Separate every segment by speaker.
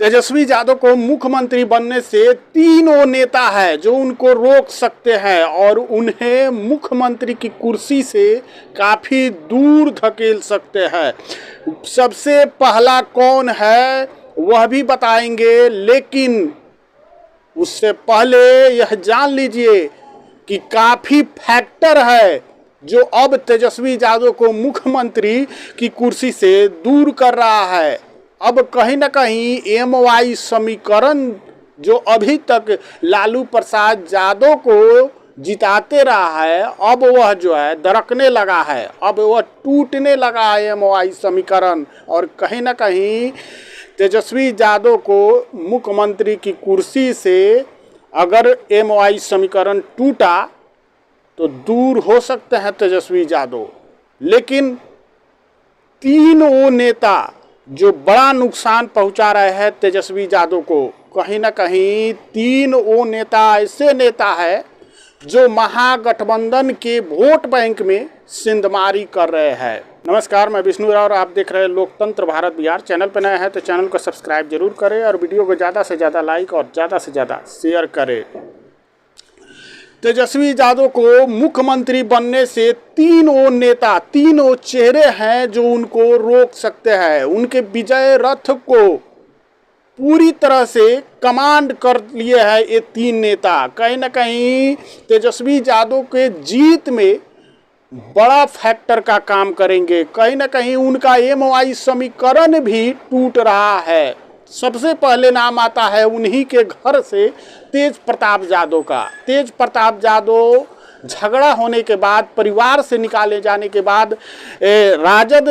Speaker 1: तेजस्वी यादव को मुख्यमंत्री बनने से तीनों नेता है जो उनको रोक सकते हैं और उन्हें मुख्यमंत्री की कुर्सी से काफ़ी दूर धकेल सकते हैं। सबसे पहला कौन है वह भी बताएंगे, लेकिन उससे पहले यह जान लीजिए कि काफ़ी फैक्टर है जो अब तेजस्वी यादव को मुख्यमंत्री की कुर्सी से दूर कर रहा है। अब कहीं ना कहीं MY समीकरण जो अभी तक लालू प्रसाद यादव को जिताते रहा है, अब वह जो है दरकने लगा है, अब वह टूटने लगा है MY समीकरण। और कहीं ना कहीं तेजस्वी यादव को मुख्यमंत्री की कुर्सी से अगर MY समीकरण टूटा तो दूर हो सकते हैं तेजस्वी यादव, लेकिन तीनों नेता जो बड़ा नुकसान पहुंचा रहे हैं तेजस्वी यादव को, कहीं ना कहीं तीन वो नेता ऐसे नेता है जो महागठबंधन के वोट बैंक में सिंधमारी कर रहे हैं। नमस्कार, मैं विष्णु राव और आप देख रहे हैं लोकतंत्र भारत बिहार। चैनल पर नए हैं तो चैनल को सब्सक्राइब जरूर करें और वीडियो को ज़्यादा से ज़्यादा लाइक और ज़्यादा से ज़्यादा शेयर करें। तेजस्वी यादव को मुख्यमंत्री बनने से तीनों नेता, तीनों चेहरे हैं जो उनको रोक सकते हैं। उनके विजय रथ को पूरी तरह से कमांड कर लिए हैं ये तीन नेता। कहीं ना कहीं तेजस्वी यादव के जीत में बड़ा फैक्टर का काम करेंगे। कहीं ना कहीं उनका MY समीकरण भी टूट रहा है। सबसे पहले नाम आता है उन्हीं के घर से तेज प्रताप यादव का। तेज प्रताप यादव झगड़ा होने के बाद, परिवार से निकाले जाने के बाद, राजद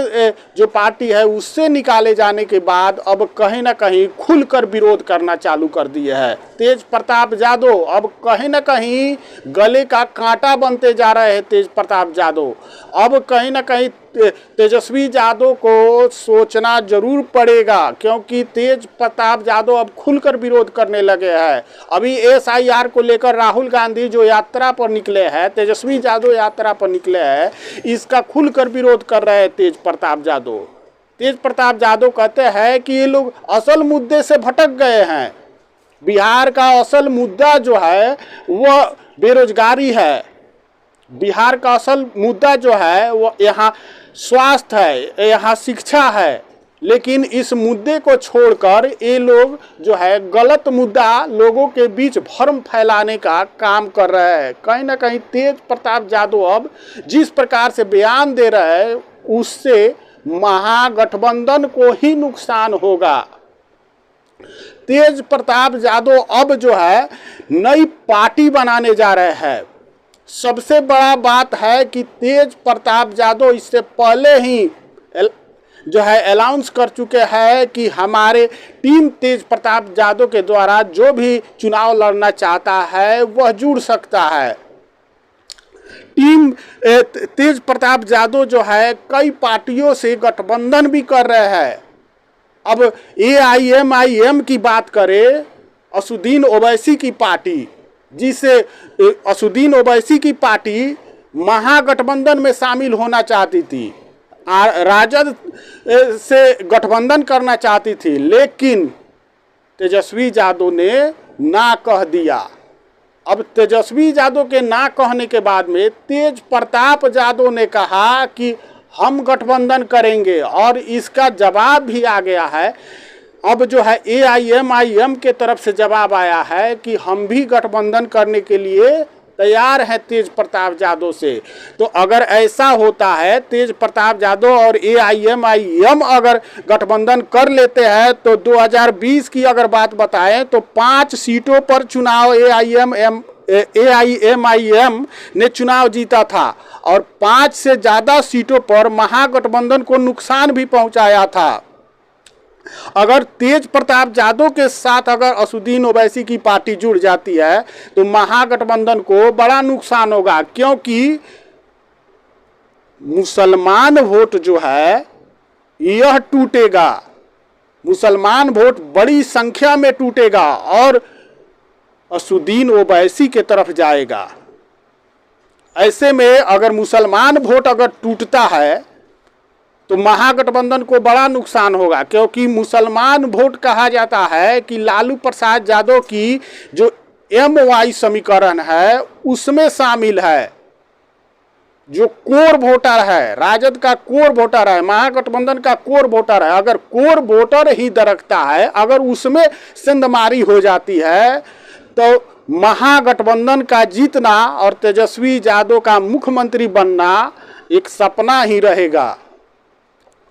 Speaker 1: जो पार्टी है उससे निकाले जाने के बाद अब कहीं ना कहीं खुलकर विरोध करना चालू कर दिए है। तेज प्रताप यादव अब कहीं ना कहीं गले का कांटा बनते जा रहे हैं। तेज प्रताप यादव अब कहीं ना कहीं तेजस्वी यादव को सोचना जरूर पड़ेगा, क्योंकि तेज प्रताप यादव अब खुलकर विरोध करने लगे हैं। अभी SIR को लेकर राहुल गांधी जो यात्रा पर निकले हैं, तेजस्वी यादव यात्रा पर निकले हैं, इसका खुलकर विरोध कर रहे हैं तेज प्रताप यादव। तेज प्रताप यादव कहते हैं कि ये लोग असल मुद्दे से भटक गए हैं। बिहार का असल मुद्दा जो है वह बेरोजगारी है। बिहार का असल मुद्दा जो है वो यहाँ स्वास्थ्य है, यहाँ शिक्षा है, लेकिन इस मुद्दे को छोड़कर ये लोग जो है गलत मुद्दा लोगों के बीच भ्रम फैलाने का काम कर रहे हैं। कहीं ना कहीं तेज प्रताप यादव अब जिस प्रकार से बयान दे रहे हैं उससे महागठबंधन को ही नुकसान होगा। तेज प्रताप यादव अब जो है नई पार्टी बनाने जा रहे हैं। सबसे बड़ा बात है कि तेज प्रताप यादव इससे पहले ही जो है अनाउंस कर चुके हैं कि हमारे टीम तेज प्रताप यादव के द्वारा जो भी चुनाव लड़ना चाहता है वह जुड़ सकता है। टीम तेज प्रताप यादव जो है कई पार्टियों से गठबंधन भी कर रहे हैं। अब AIMIM की बात करें, असुद्दीन ओवैसी की पार्टी, जिसे असुद्दीन ओवैसी की पार्टी महागठबंधन में शामिल होना चाहती थी, राजद से गठबंधन करना चाहती थी, लेकिन तेजस्वी यादव ने ना कह दिया। अब तेजस्वी यादव के ना कहने के बाद में तेज प्रताप यादव ने कहा कि हम गठबंधन करेंगे और इसका जवाब भी आ गया है। अब जो है AIMIM के तरफ से जवाब आया है कि हम भी गठबंधन करने के लिए तैयार हैं तेज प्रताप यादव से। तो अगर ऐसा होता है, तेज प्रताप यादव और AIMIM अगर गठबंधन कर लेते हैं तो 2020 की अगर बात बताएं तो 5 सीटों पर चुनाव AIMIM ने चुनाव जीता था और 5 से ज़्यादा सीटों पर महागठबंधन को नुकसान भी पहुंचाया था। अगर तेज प्रताप यादव के साथ अगर असुद्दीन ओवैसी की पार्टी जुड़ जाती है तो महागठबंधन को बड़ा नुकसान होगा, क्योंकि मुसलमान वोट जो है यह टूटेगा। मुसलमान वोट बड़ी संख्या में टूटेगा और असुद्दीन ओवैसी के तरफ जाएगा। ऐसे में अगर मुसलमान वोट अगर टूटता है तो महागठबंधन को बड़ा नुकसान होगा, क्योंकि मुसलमान वोट कहा जाता है कि लालू प्रसाद यादव की जो MY समीकरण है उसमें शामिल है। जो कोर वोटर है, राजद का कोर वोटर है, महागठबंधन का कोर वोटर है, अगर कोर वोटर ही दरकता है, अगर उसमें सेंधमारी हो जाती है तो महागठबंधन का जीतना और तेजस्वी यादव का मुख्यमंत्री बनना एक सपना ही रहेगा।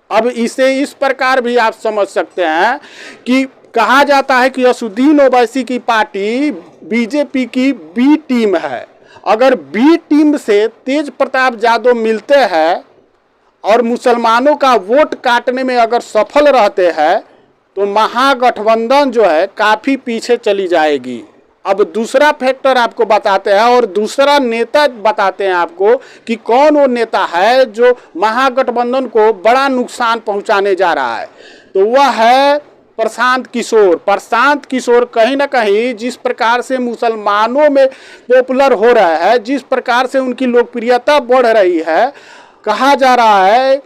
Speaker 1: अब इसे इस प्रकार भी आप समझ सकते हैं कि कहा जाता है कि असुद्दीन ओवैसी की पार्टी बीजेपी की बी टीम है। अगर बी टीम से तेज प्रताप यादव मिलते हैं और मुसलमानों का वोट काटने में अगर सफल रहते हैं तो महागठबंधन जो है काफ़ी पीछे चली जाएगी। अब दूसरा फैक्टर आपको बताते हैं और दूसरा नेता बताते हैं आपको कि कौन वो नेता है जो महागठबंधन को बड़ा नुकसान पहुंचाने जा रहा है। तो वह है प्रशांत किशोर। प्रशांत किशोर कहीं ना कहीं जिस प्रकार से मुसलमानों में पॉपुलर हो रहा है, जिस प्रकार से उनकी लोकप्रियता बढ़ रही है, कहा जा रहा है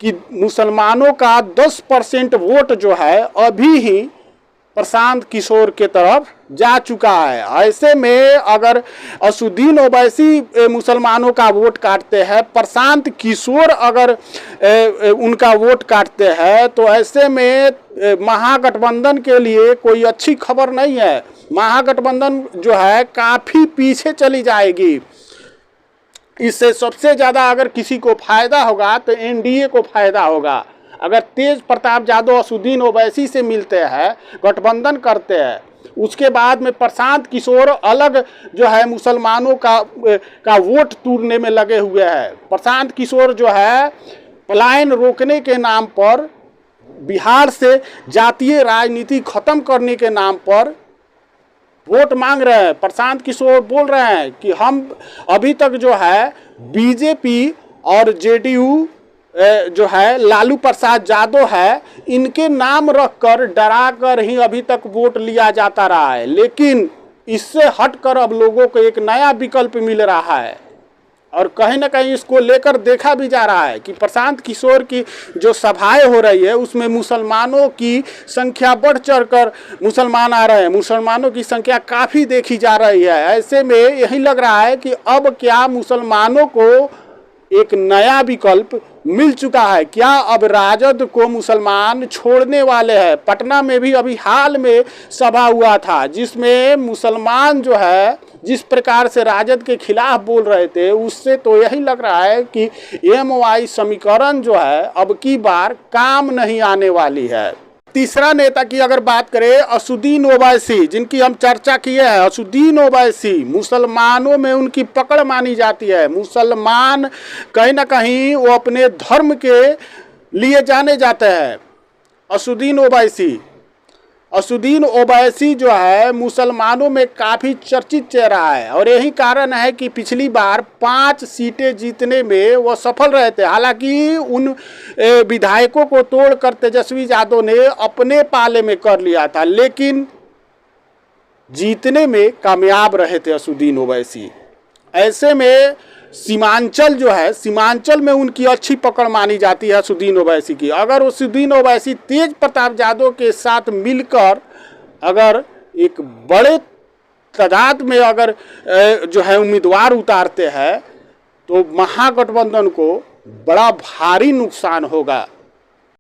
Speaker 1: कि मुसलमानों का 10% वोट जो है अभी ही प्रशांत किशोर के तरफ जा चुका है। ऐसे में अगर असुद्दीन ओवैसी मुसलमानों का वोट काटते हैं, प्रशांत किशोर अगर उनका वोट काटते हैं, तो ऐसे में महागठबंधन के लिए कोई अच्छी खबर नहीं है। महागठबंधन जो है काफ़ी पीछे चली जाएगी। इससे सबसे ज़्यादा अगर किसी को फायदा होगा तो NDA को फायदा होगा। अगर तेज प्रताप यादव असुद्दीन ओवैसी से मिलते हैं, गठबंधन करते हैं, उसके बाद में प्रशांत किशोर अलग जो है मुसलमानों का वोट टूरने में लगे हुए हैं। प्रशांत किशोर जो है पलायन रोकने के नाम पर, बिहार से जातीय राजनीति खत्म करने के नाम पर वोट मांग रहे हैं। प्रशांत किशोर बोल रहे हैं कि हम अभी तक जो है बीजेपी और JDU जो है लालू प्रसाद यादव है, इनके नाम रखकर डरा कर ही अभी तक वोट लिया जाता रहा है। लेकिन इससे हटकर अब लोगों को एक नया विकल्प मिल रहा है और कहीं ना कहीं इसको लेकर देखा भी जा रहा है कि प्रशांत किशोर की जो सभाएं हो रही है उसमें मुसलमानों की संख्या बढ़ चढ़ कर मुसलमान आ रहे हैं। मुसलमानों की संख्या काफ़ी देखी जा रही है। ऐसे में यही लग रहा है कि अब क्या मुसलमानों को एक नया विकल्प मिल चुका है। क्या अब राजद को मुसलमान छोड़ने वाले हैं? पटना में भी अभी हाल में सभा हुआ था जिसमें मुसलमान जो है जिस प्रकार से राजद के खिलाफ बोल रहे थे, उससे तो यही लग रहा है कि MY समीकरण जो है अब की बार काम नहीं आने वाली है। तीसरा नेता की अगर बात करें, असुद्दीन ओवैसी, जिनकी हम चर्चा किए हैं। असुद्दीन ओवैसी मुसलमानों में उनकी पकड़ मानी जाती है। मुसलमान कहीं ना कहीं वो अपने धर्म के लिए जाने जाते हैं। असुद्दीन ओवैसी जो है मुसलमानों में काफ़ी चर्चित चेहरा है और यही कारण है कि पिछली बार 5 सीटें जीतने में वो सफल रहे थे। हालांकि उन विधायकों को तोड़कर तेजस्वी यादव ने अपने पाले में कर लिया था, लेकिन जीतने में कामयाब रहे थे असुद्दीन ओवैसी। ऐसे में सीमांचल जो है, सीमांचल में उनकी अच्छी पकड़ मानी जाती है असुद्दीन ओवैसी की। अगर असुद्दीन ओवैसी तेज प्रताप यादव के साथ मिलकर अगर एक बड़े तादाद में अगर जो है उम्मीदवार उतारते हैं तो महागठबंधन को बड़ा भारी नुकसान होगा।